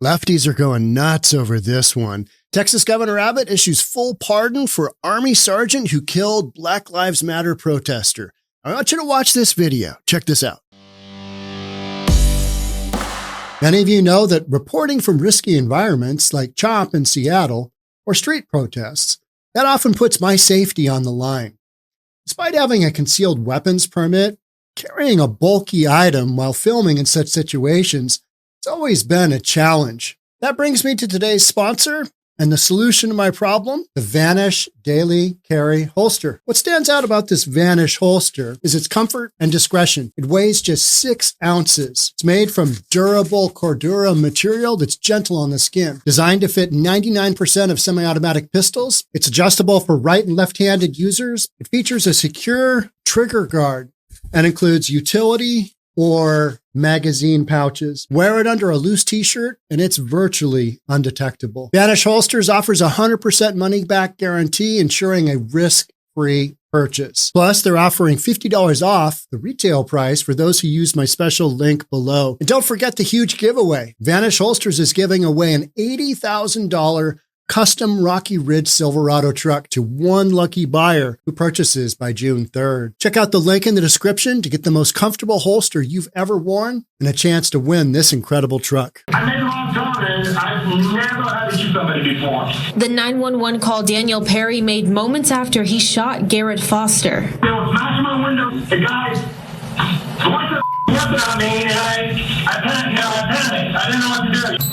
Lefties are going nuts over this one. Texas Governor Abbott issues full pardon for Army sergeant who killed Black Lives Matter protester. I want you to watch this video. Check this out. Many of you know that reporting from risky environments like CHOP in Seattle or street protests, that often puts my safety on the line. Despite having a concealed weapons permit, carrying a bulky item while filming in such situations, it's always been a challenge. That brings me to today's sponsor and the solution to my problem, the Vanish Daily Carry Holster. What stands out about this Vanish holster is its comfort and discretion. It weighs just 6 ounces. It's made from durable Cordura material that's gentle on the skin. Designed to fit 99% of semi-automatic pistols, it's adjustable for right and left-handed users. It features a secure trigger guard and includes utility or magazine pouches. Wear it under a loose t-shirt and it's virtually undetectable. Vanish Holsters offers a 100% money-back guarantee, ensuring a risk-free purchase. Plus, they're offering $50 off the retail price for those who use my special link below. And don't forget the huge giveaway. Vanish Holsters is giving away an $80,000 custom Rocky Ridge Silverado truck to one lucky buyer who purchases by June 3rd. Check out the link in the description to get the most comfortable holster you've ever worn and a chance to win this incredible truck. I made the wrong turn. I've never had to shoot somebody before. The 911 call Daniel Perry made moments after he shot Garrett Foster. They were smashing my window. The guy went the weapon at me, and I panicked. I didn't know what to do.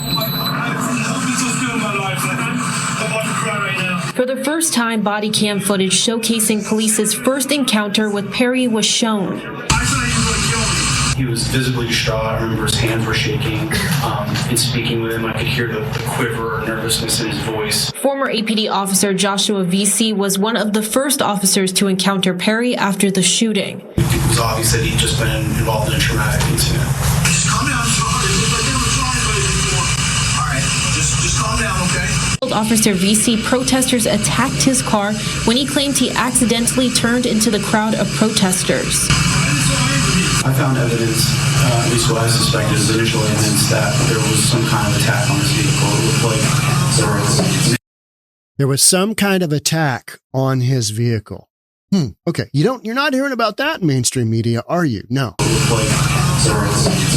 For the first time, body cam footage showcasing police's first encounter with Perry was shown. He was visibly distraught. I remember his hands were shaking. In speaking with him, I could hear the quiver or nervousness in his voice. Former APD officer Joshua V.C. was one of the first officers to encounter Perry after the shooting. It was obvious that he'd just been involved in a traumatic incident. Just calm down. All right, just calm down, okay? Officer V.C. protesters attacked his car when he claimed he accidentally turned into the crowd of protesters. I found evidence, at least what I suspected is initial evidence, that there was some kind of attack on this vehicle. It looked like there was some kind of attack on his vehicle. Okay, you're not hearing about that in mainstream media, are you? No. It looked like there were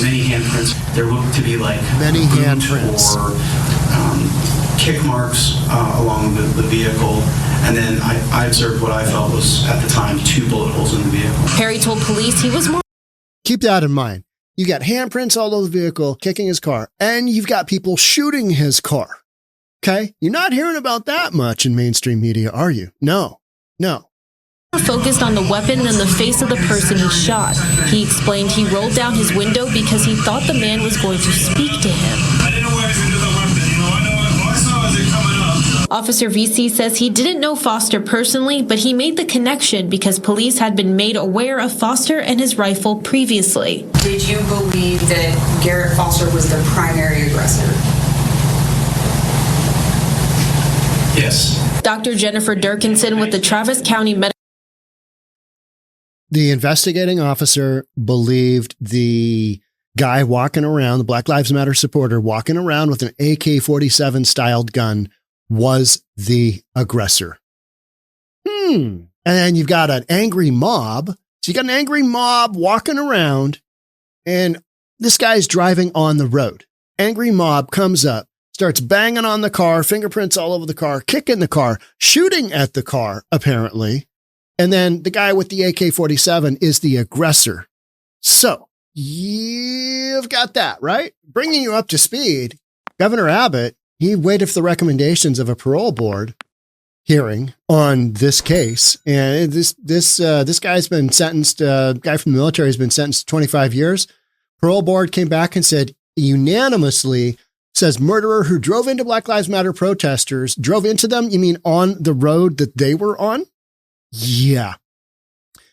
many handprints. There looked to be like many handprints or kick marks along the vehicle, and then I observed what I felt was, at the time, 2 bullet holes in the vehicle. Perry told police he was more... Keep that in mind. You got handprints all over the vehicle, kicking his car, and you've got people shooting his car. Okay? You're not hearing about that much in mainstream media, are you? No. Focused on the weapon and the face of the person he shot. He explained he rolled down his window because he thought the man was going to speak to him. I didn't know where he was into the weapon, I saw it coming up. Officer VC says he didn't know Foster personally, but he made the connection because police had been made aware of Foster and his rifle previously. Did you believe that Garrett Foster was the primary aggressor? Yes. Dr. Jennifer Durkinson with the Travis County Medical... The investigating officer believed the guy walking around, the Black Lives Matter supporter walking around with an AK-47 styled gun was the aggressor. And then you've got an angry mob. So you got an angry mob walking around and this guy's driving on the road. Angry mob comes up, starts banging on the car, fingerprints all over the car, kicking the car, shooting at the car, apparently. And then the guy with the AK-47 is the aggressor. So you've got that, right? Bringing you up to speed, Governor Abbott, he waited for the recommendations of a parole board hearing on this case. And this guy's been sentenced, guy from the military has been sentenced to 25 years. Parole board came back and said unanimously, says murderer who drove into Black Lives Matter protesters, drove into them, you mean on the road that they were on? Yeah.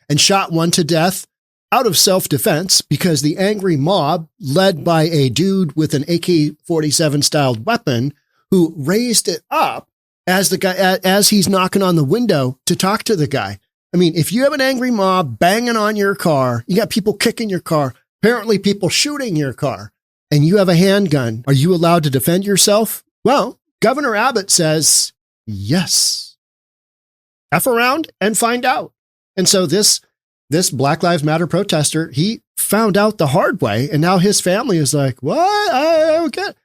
And shot one to death out of self-defense because the angry mob, led by a dude with an AK-47 styled weapon who raised it up as the guy, as he's knocking on the window to talk to the guy. I mean, if you have an angry mob banging on your car, you got people kicking your car, apparently people shooting your car. and you have a handgun, are you allowed to defend yourself? Well, Governor Abbott says yes. F around and find out. And so this Black Lives Matter protester, he found out the hard way, and now his family is like, what? I don't get it.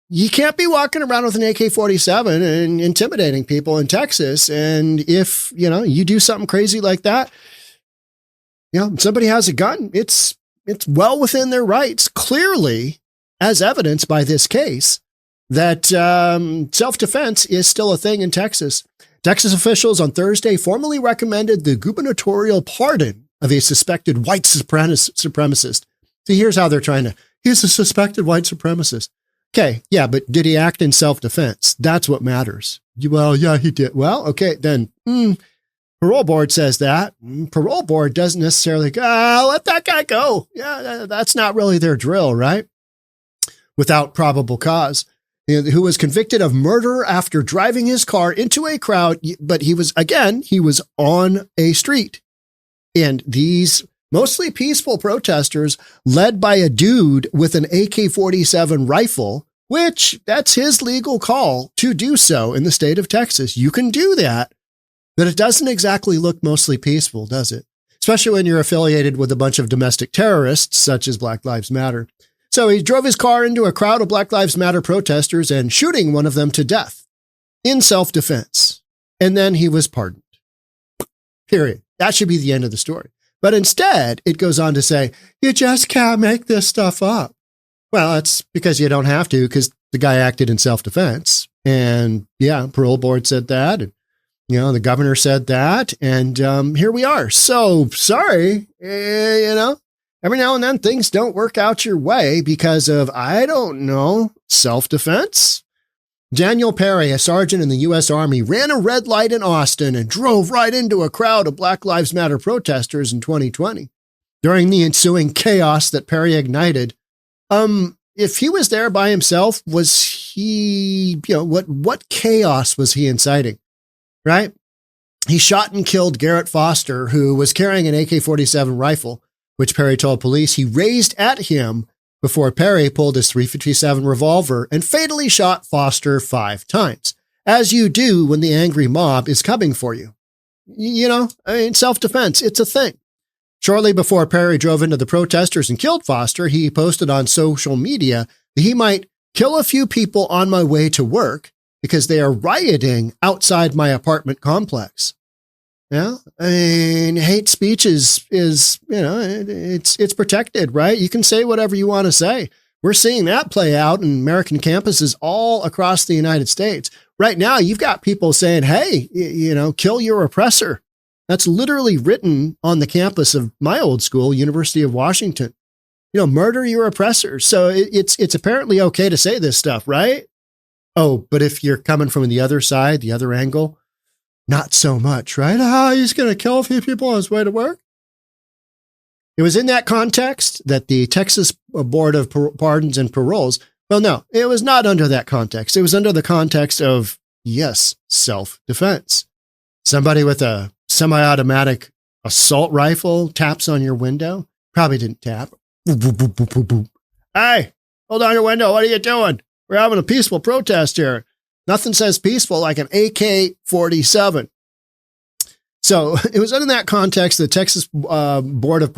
You can't be walking around with an AK-47 and intimidating people in Texas. And if, you do something crazy like that, somebody has a gun, it's well within their rights, clearly, as evidenced by this case, that self-defense is still a thing in Texas. Texas officials on Thursday formally recommended the gubernatorial pardon of a suspected white supremacist. See, here's how they're trying to, he's a suspected white supremacist. Okay, yeah, but did he act in self-defense? That's what matters. Well, yeah, he did. Well, okay, then parole board says that. Parole board doesn't necessarily go, let that guy go. Yeah, that's not really their drill, right? Without probable cause. Who was convicted of murder after driving his car into a crowd, but he was on a street. And these mostly peaceful protesters, led by a dude with an AK-47 rifle, which that's his legal call to do so in the state of Texas. You can do that, but it doesn't exactly look mostly peaceful, does it? Especially when you're affiliated with a bunch of domestic terrorists, such as Black Lives Matter. So he drove his car into a crowd of Black Lives Matter protesters and shooting one of them to death in self-defense. And then he was pardoned. Period. That should be the end of the story. But instead, it goes on to say, you just can't make this stuff up. Well, that's because you don't have to, because the guy acted in self-defense. And yeah, parole board said that. And, the governor said that. And here we are. So sorry, every now and then things don't work out your way because of, I don't know, self-defense. Daniel Perry, a sergeant in the U.S. Army, ran a red light in Austin and drove right into a crowd of Black Lives Matter protesters in 2020. During the ensuing chaos that Perry ignited, if he was there by himself, was he, what chaos was he inciting, right? He shot and killed Garrett Foster, who was carrying an AK-47 rifle, which Perry told police he raised at him before Perry pulled his .357 revolver and fatally shot Foster 5 times, as you do when the angry mob is coming for you. Self-defense, it's a thing. Shortly before Perry drove into the protesters and killed Foster, he posted on social media that he might kill a few people on my way to work because they are rioting outside my apartment complex. Yeah, hate speech is it's protected, right? You can say whatever you want to say. We're seeing that play out in American campuses all across the United States. Right now, you've got people saying, hey, kill your oppressor. That's literally written on the campus of my old school, University of Washington. Murder your oppressor. So it's apparently okay to say this stuff, right? Oh, but if you're coming from the other side, the other angle, not so much, right? He's going to kill a few people on his way to work. It was in that context that the Texas Board of Pardons and Paroles, well, no, it was not under that context. It was under the context of, yes, self-defense. Somebody with a semi-automatic assault rifle taps on your window. Probably didn't tap. Hey, hold on your window. What are you doing? We're having a peaceful protest here. Nothing says peaceful like an AK-47. So it was in that context the Texas Board of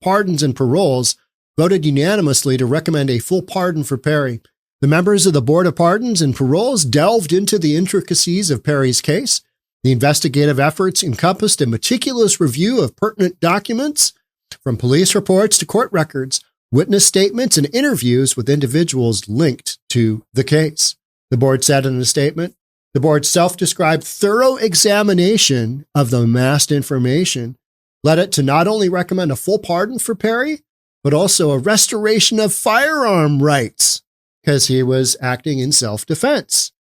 Pardons and Paroles voted unanimously to recommend a full pardon for Perry. The members of the Board of Pardons and Paroles delved into the intricacies of Perry's case. The investigative efforts encompassed a meticulous review of pertinent documents, from police reports to court records, witness statements, and interviews with individuals linked to the case. The board said in a statement, the board's self-described thorough examination of the amassed information led it to not only recommend a full pardon for Perry, but also a restoration of firearm rights because he was acting in self-defense.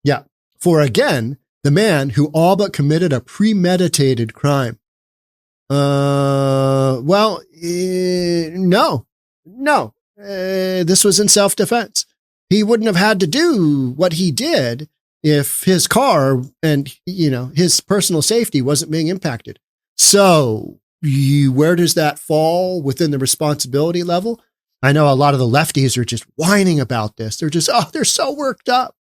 Yeah, for again, the man who all but committed a premeditated crime. No. This was in self-defense. He wouldn't have had to do what he did if his car and, his personal safety wasn't being impacted. So where does that fall within the responsibility level? I know a lot of the lefties are just whining about this. They're just, they're so worked up.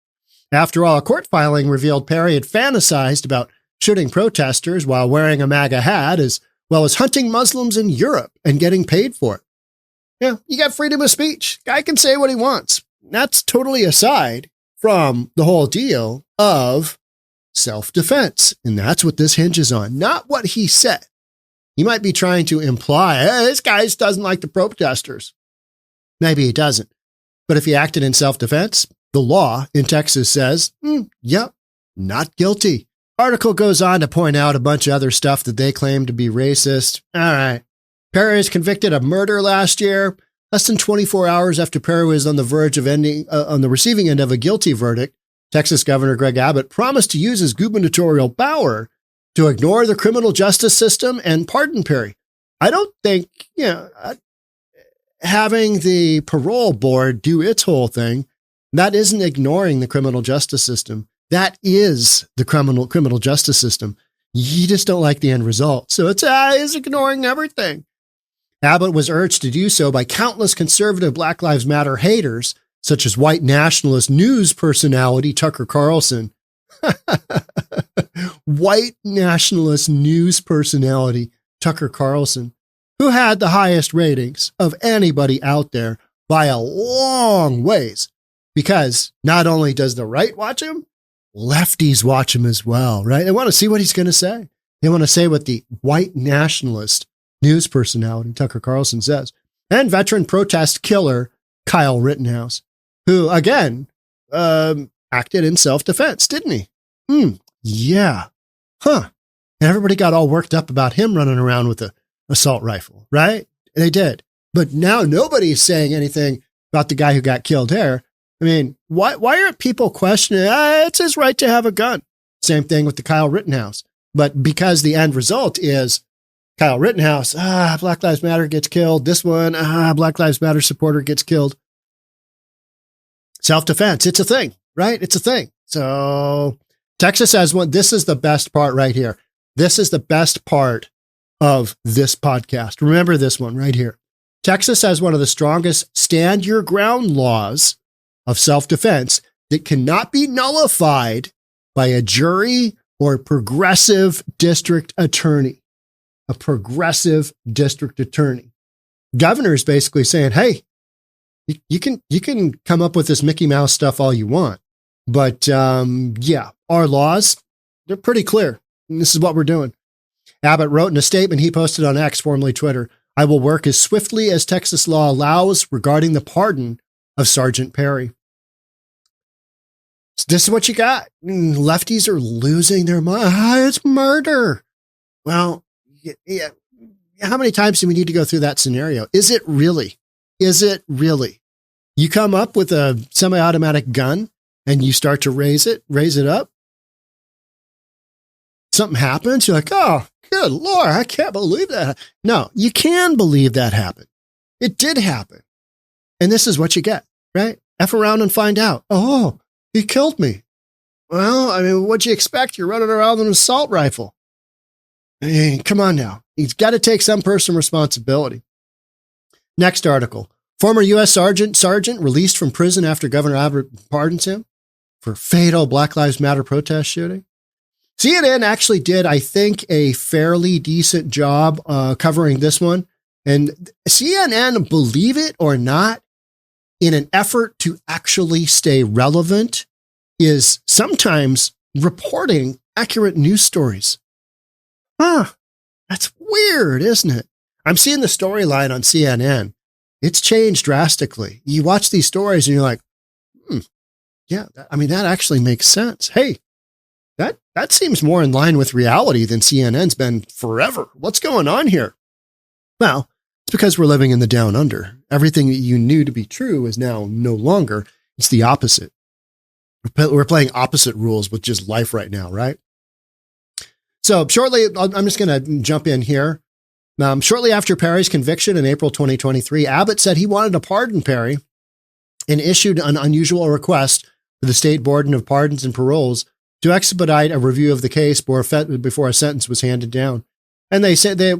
After all, a court filing revealed Perry had fantasized about shooting protesters while wearing a MAGA hat, as well as hunting Muslims in Europe and getting paid for it. Yeah, you got freedom of speech. Guy can say what he wants. That's totally aside from the whole deal of self-defense. And that's what this hinges on, not what he said. He might be trying to imply, hey, this guy doesn't like the protesters. Maybe he doesn't. But if he acted in self-defense, the law in Texas says, yep, not guilty. Article goes on to point out a bunch of other stuff that they claim to be racist. All right. Perry was convicted of murder last year, less than 24 hours after Perry was on the verge of ending on the receiving end of a guilty verdict. Texas Governor Greg Abbott promised to use his gubernatorial power to ignore the criminal justice system and pardon Perry. I don't think, having the parole board do its whole thing, that isn't ignoring the criminal justice system. That is the criminal justice system. You just don't like the end result. So it's ignoring everything. Abbott was urged to do so by countless conservative Black Lives Matter haters, such as white nationalist news personality Tucker Carlson. White nationalist news personality Tucker Carlson, who had the highest ratings of anybody out there by a long ways. Because not only does the right watch him, lefties watch him as well, right? They want to see what he's going to say. They want to say what the white nationalist news personality Tucker Carlson says. And veteran protest killer Kyle Rittenhouse, who, again, acted in self-defense, didn't he? Yeah. Huh. And everybody got all worked up about him running around with an assault rifle, right? They did. But now nobody's saying anything about the guy who got killed here. I mean, why aren't people questioning, it's his right to have a gun? Same thing with the Kyle Rittenhouse. But because the end result is Kyle Rittenhouse, Black Lives Matter gets killed. This one, Black Lives Matter supporter gets killed. Self-defense, it's a thing, right? It's a thing. So Texas has one. This is the best part right here. This is the best part of this podcast. Remember this one right here. Texas has one of the strongest stand your ground laws of self-defense that cannot be nullified by a jury or progressive district attorney. A progressive district attorney. Governor is basically saying, hey, you can come up with this Mickey Mouse stuff all you want. But our laws, they're pretty clear. And this is what we're doing. Abbott wrote in a statement he posted on X, formerly Twitter, I will work as swiftly as Texas law allows regarding the pardon of Sergeant Perry. So this is what you got. Lefties are losing their mind. It's murder. Well, yeah. How many times do we need to go through that scenario? Is it really? Is it really? You come up with a semi-automatic gun and you start to raise it up. Something happens. You're like, oh, good Lord, I can't believe that. No, you can believe that happened. It did happen. And this is what you get, right? F around and find out. Oh, he killed me. Well, I mean, what'd you expect? You're running around with an assault rifle. I mean, come on now. He's got to take some personal responsibility. Next article. Former U.S. Sergeant released from prison after Governor Abbott pardons him for fatal Black Lives Matter protest shooting. CNN actually did, I think, a fairly decent job covering this one. And CNN, believe it or not, in an effort to actually stay relevant, is sometimes reporting accurate news stories. That's weird, isn't it? I'm seeing the storyline on CNN. It's changed drastically. You watch these stories and you're like, yeah, I mean, that actually makes sense. Hey, that seems more in line with reality than CNN's been forever. What's going on here? Well, it's because we're living in the down under. Everything that you knew to be true is now no longer. It's the opposite. We're playing opposite rules with just life right now, right? So shortly, I'm just going to jump in here. Shortly after Perry's conviction in April 2023, Abbott said he wanted to pardon Perry and issued an unusual request for the State Board of Pardons and Paroles to expedite a review of the case before a sentence was handed down. And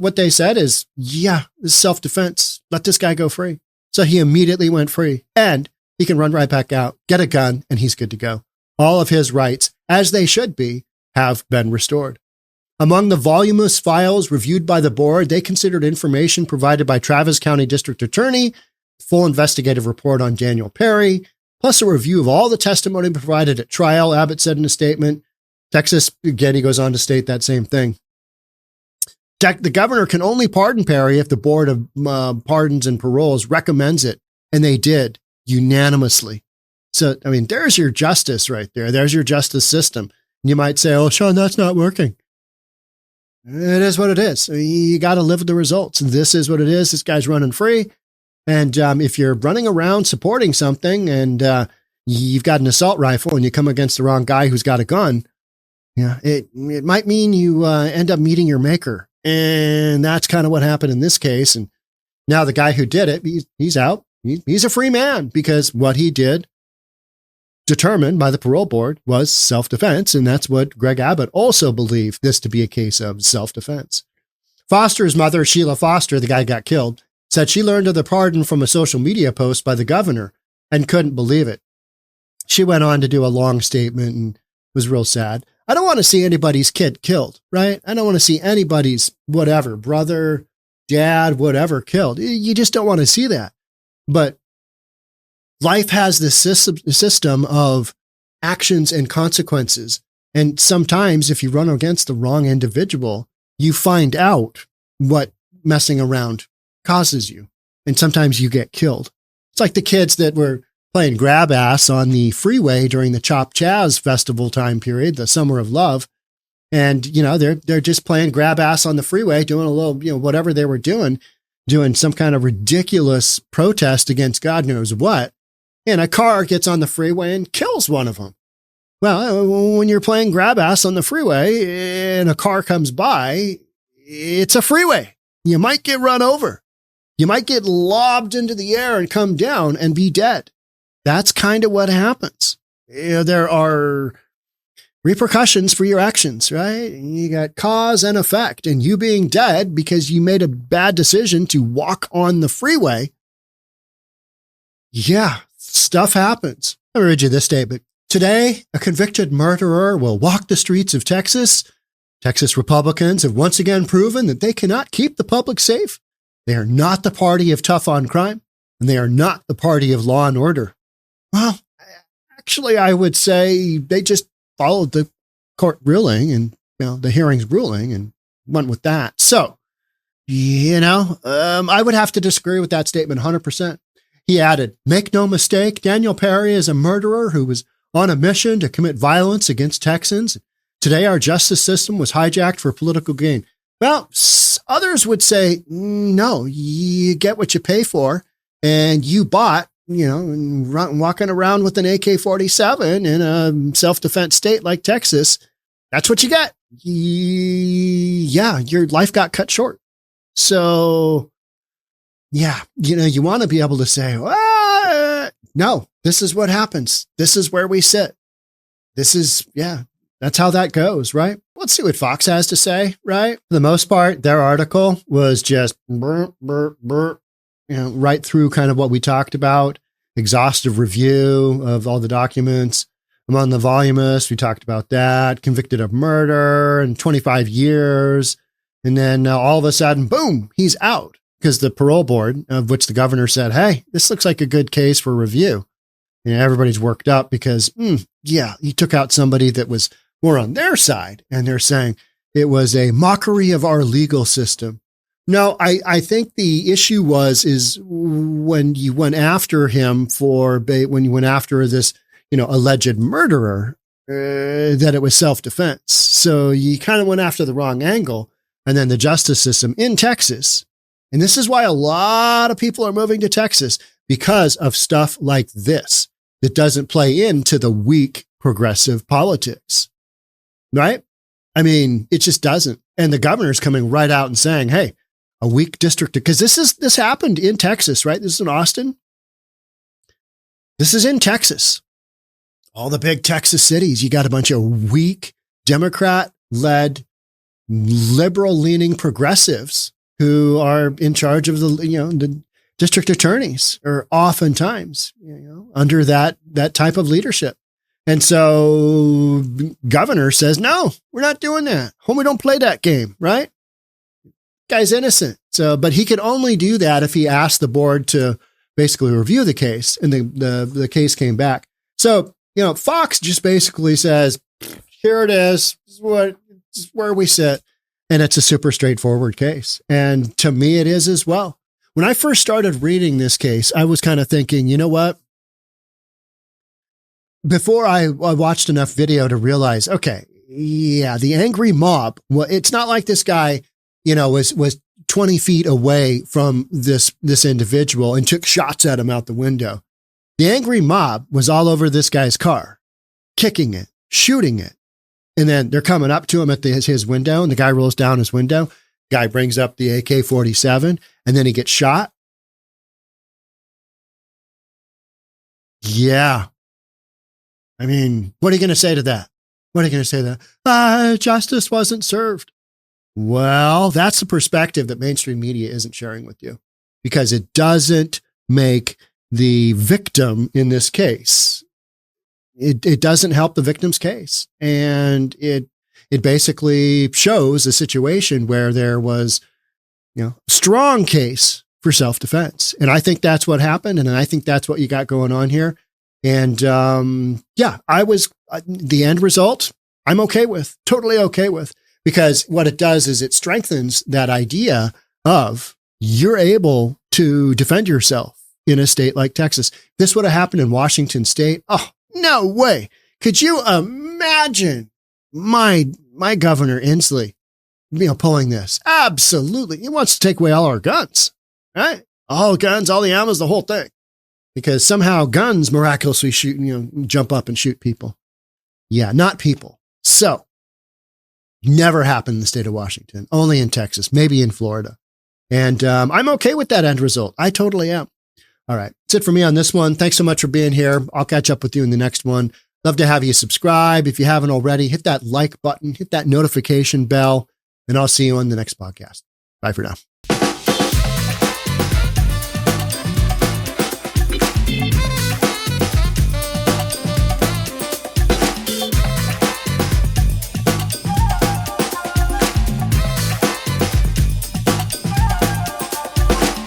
what they said is, yeah, this is self-defense. Let this guy go free. So he immediately went free, and he can run right back out, get a gun, and he's good to go. All of his rights, as they should be, have been restored. Among the voluminous files reviewed by the board, they considered information provided by Travis County District Attorney, full investigative report on Daniel Perry, plus a review of all the testimony provided at trial, Abbott said in a statement. Texas, again, he goes on to state that same thing. The governor can only pardon Perry if the Board of Pardons and Paroles recommends it, and they did unanimously. So, I mean, there's your justice right there. There's your justice system. You might say, oh, Sean, that's not working. It is what it is. You got to live with the results. This is what it is. This guy's running free. And if you're running around supporting something and you've got an assault rifle and you come against the wrong guy who's got a gun, yeah, it might mean you end up meeting your maker. And that's kind of what happened in this case. And now the guy who did it, he's out. He's a free man because what he did, determined by the parole board, was self-defense. And that's what Greg Abbott also believed this to be a case of self-defense. Foster's mother, Sheila Foster, the guy who got killed, said she learned of the pardon from a social media post by the governor and couldn't believe it. She went on to do a long statement and was real sad. I don't want to see anybody's kid killed, right? I don't want to see anybody's whatever, brother, dad, whatever killed. You just don't want to see that. But life has this system of actions and consequences. And sometimes if you run against the wrong individual, you find out what messing around causes you. And sometimes you get killed. It's like the kids that were playing grab ass on the freeway during the Chop Chaz festival time period, the Summer of Love. And, you know, they're just playing grab ass on the freeway, doing a little, you know, whatever they were doing some kind of ridiculous protest against God knows what. And a car gets on the freeway and kills one of them. Well, when you're playing grab ass on the freeway and a car comes by, it's a freeway. You might get run over. You might get lobbed into the air and come down and be dead. That's kind of what happens. You know, there are repercussions for your actions, right? You got cause and effect, and you being dead because you made a bad decision to walk on the freeway. Yeah, stuff happens. Let me read you this statement. Today, a convicted murderer will walk the streets of Texas. Texas Republicans have once again proven that they cannot keep the public safe. They are not the party of tough on crime, and they are not the party of law and order. Well, actually, I would say they just followed the court ruling and, you know, the hearing's ruling and went with that. So, you know, I would have to disagree with that statement 100%. He added, make no mistake, Daniel Perry is a murderer who was on a mission to commit violence against Texans. Today, our justice system was hijacked for political gain. Well, others would say, no, you get what you pay for, and you bought, you know, walking around with an AK-47 in a self-defense state like Texas. That's what you get. Yeah, your life got cut short. So, yeah, you know, you want to be able to say, no, this is what happens. This is where we sit. This is, yeah, that's how that goes, right? Let's see what Fox has to say, right? For the most part, their article was just burr, burr, burr, you know, right through kind of what we talked about, exhaustive review of all the documents. Among the voluminous, we talked about that, convicted of murder and 25 years. And then all of a sudden, boom, he's out because the parole board, of which the governor said, hey, this looks like a good case for review. You know, everybody's worked up because, yeah, he took out somebody that was more on their side. And they're saying it was a mockery of our legal system. No, I think the issue is when you went after him when you went after this, you know, alleged murderer, that it was self-defense. So you kind of went after the wrong angle. And then the justice system in Texas. And this is why a lot of people are moving to Texas, because of stuff like this that doesn't play into the weak progressive politics, right? I mean, it just doesn't. And the governor's coming right out and saying, hey, a weak district, because this happened in Texas, right? This is in Austin. This is in Texas. All the big Texas cities, you got a bunch of weak Democrat-led, liberal-leaning progressives who are in charge of the district attorneys are oftentimes, under that type of leadership. And so governor says, no, we're not doing that. Homie, don't play that game, right? Guy's innocent. So, but he could only do that if he asked the board to basically review the case, and the case came back. So, Fox just basically says, here it is. This is where we sit. And it's a super straightforward case. And to me, it is as well. When I first started reading this case, I was kind of thinking, you know what? Before I watched enough video to realize, okay, yeah, the angry mob, well, it's not like this guy, was 20 feet away from this individual and took shots at him out the window. The angry mob was all over this guy's car, kicking it, shooting it. And then they're coming up to him at his window, and the guy rolls down his window. Guy brings up the AK-47, and then he gets shot. Yeah. I mean, what are you going to say to that? What are you going to say to that? Justice wasn't served. Well, that's the perspective that mainstream media isn't sharing with you, because it doesn't make the victim in this case. It doesn't help the victim's case. And it basically shows a situation where there was, a strong case for self-defense. And I think that's what happened. And I think that's what you got going on here. And the end result, I'm okay with, totally okay with, because what it does is it strengthens that idea of you're able to defend yourself in a state like Texas. This would have happened in Washington State. Oh, no way. Could you imagine my Governor Inslee, pulling this? Absolutely. He wants to take away all our guns, right? All guns, all the ammos, the whole thing. Because somehow guns miraculously jump up and shoot people. Yeah, not people. So, never happened in the state of Washington, only in Texas, maybe in Florida. And I'm okay with that end result. I totally am. All right. That's it for me on this one. Thanks so much for being here. I'll catch up with you in the next one. Love to have you subscribe. If you haven't already, hit that like button, hit that notification bell, and I'll see you on the next podcast. Bye for now.